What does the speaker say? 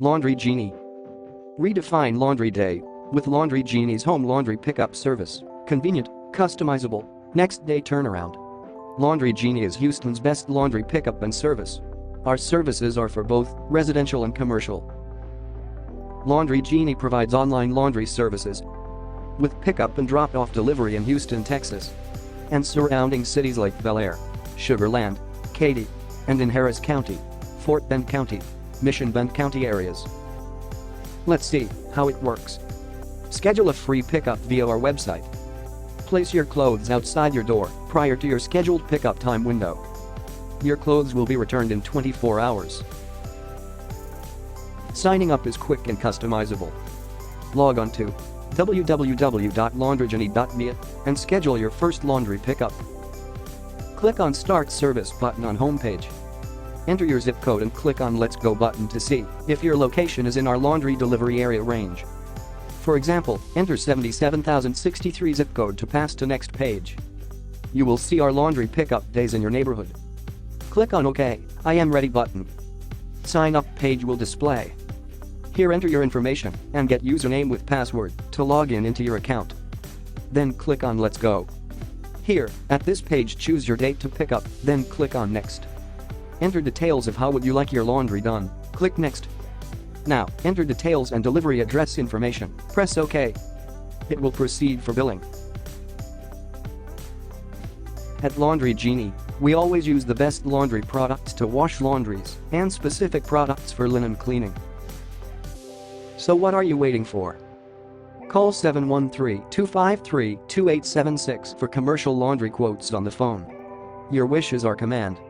Laundry Genie. Redefine laundry day with Laundry Genie's home laundry pickup service. Convenient, customizable, next-day turnaround. Laundry Genie is Houston's best laundry pickup and service. Our services are for both residential and commercial. Laundry Genie provides online laundry services with pickup and drop-off delivery in Houston, Texas, and surrounding cities like Bellaire, Sugar Land, Katy, and in Harris County, Fort Bend County, Mission Bend County areas. Let's see how it works. Schedule a free pickup via our website. Place your clothes outside your door prior to your scheduled pickup time window. Your clothes will be returned in 24 hours. Signing up is quick and customizable. Log on to www.laundrygenie.me and schedule your first laundry pickup. Click on Start Service button on homepage. Enter your zip code and click on Let's Go button to see if your location is in our laundry delivery area range. For example, enter 77063 zip code to pass to next page. You will see our laundry pickup days in your neighborhood. Click on OK, I am ready button. Sign up page will display. Here enter your information and get username with password to log in into your account. Then click on Let's Go. Here, at this page choose your date to pick up, then click on Next. Enter details of how would you like your laundry done, click Next. Now, enter details and delivery address information, press OK. It will proceed for billing. At Laundry Genie, we always use the best laundry products to wash laundries and specific products for linen cleaning. So what are you waiting for? Call 713-253-2876 for commercial laundry quotes on the phone. Your wish is our command.